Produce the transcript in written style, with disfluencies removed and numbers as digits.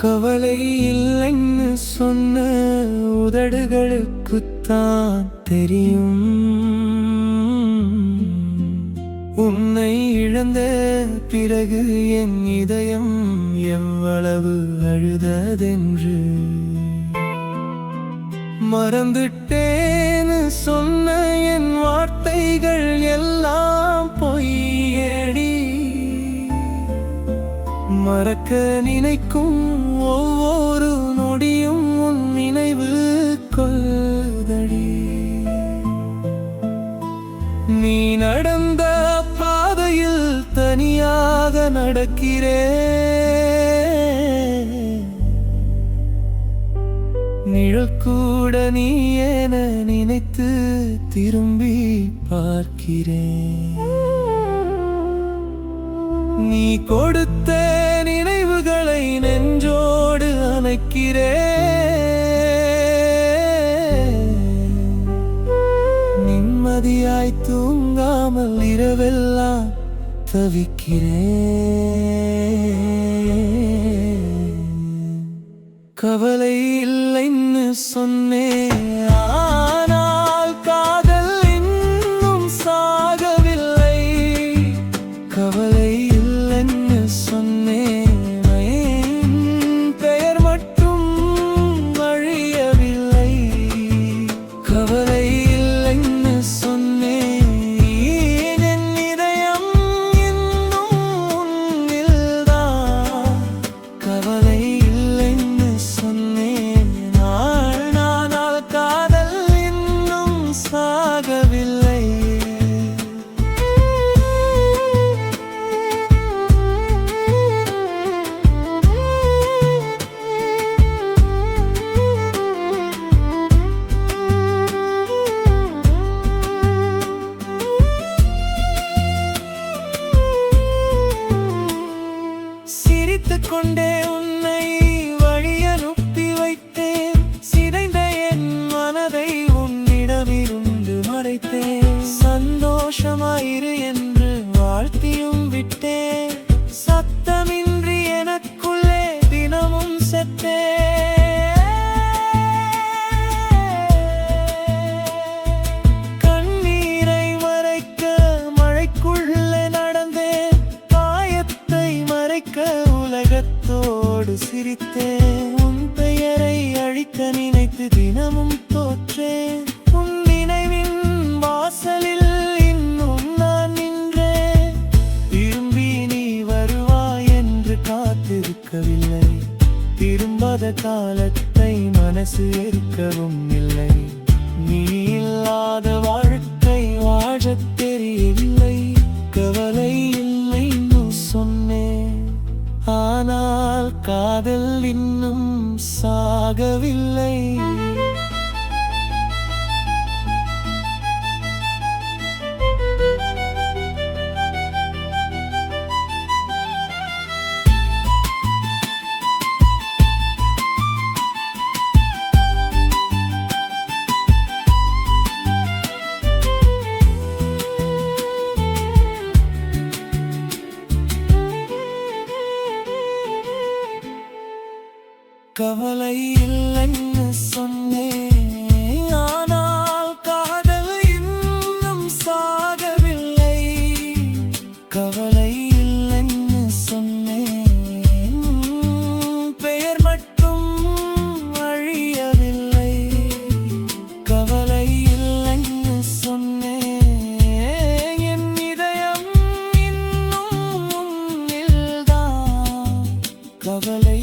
கவலை இல்லைன்னு சொன்ன உதடுகளுக்குத்தான் தெரியும். உன்னை இழந்த பிறகு என் இதயம் எவ்வளவு அழுததென்று. மறந்துட்டேன்னு சொன்ன என் வார்த்தைகள் எல்லாம் பொய்யடி. மறக்க நினைக்கும் ஒவ்வொரு நொடியும் உன் நினைவு கொள்தடி. நீ நடந்த பாதையில் தனியாக நடக்கிறேன். நிழல் கூட நீ என நினைத்து திரும்பி பார்க்கிறேன். நீ கொடுத்த நினைவுகளை நெஞ்சோடு அணைக்கிறேன். நிம்மதியாய் தூங்காமல் இரவெல்லாம் தவிக்கிறேன். கவலை இல்லைன்னு சொன்னேன், ஆனால் காதல் இன்னும் சாகவில்லை. கவலை இல்லைன்னு சொன்னேன், என் பெயர் மட்டும் அழியவில்லை. கவலை இல்லைன்னு சொன்னேன், என் இதயம் இன்னும் உன்னில்தான். கவலை இல்லைன்னு சொன்னேன், ஆனால் காதல் இன்னும் சாகவில்லை. சிரித்துக்கொண்டே உன்னை வழியனுப்பி வைத்தேன். சிதைந்த என் மனதை உன்னிடமிருந்து மறைத்தேன். சந்தோஷமாயிரு என்று வாழ்த்தியும் விட்டேன். சத்தமின்றி எனக்குள்ளே தினமும் செத்தேன். கண்ணீரை மறைக்க மழைக்குள்ளே நடந்தேன். காயத்தை மறைக்க உலகத்தோடு சிரித்தேன். உன் பெயரை அழிக்க நினைத்து தினமும் தோற்றேன். உன் நினைவின் வாசலில் இன்னும் நான் நின்றேன். திரும்பி நீ வருவாய் என்று காத்திருக்கவில்லை. திரும்பாத காலத்தை மனசு ஏற்கவும் இல்லை. நீ இல்லாத வாழ்க்கை வாழத் தெரியவில்லை. கவலை இல்லைன்னு சொன்னேன், ஆனால் காதல் இன்னும் சாகவில்லை. கவலை இல்லைன்னு சொன்னேன், ஆனால் காதல் இன்னும் சாகவில்லை. கவலை இல்லைன்னு சொன்னேன், பெயர் மட்டும் அழியவில்லை. கவலை இல்லைன்னு சொன்னேன், என் இதயம் இன்னும் உன்னில்தான். கவலை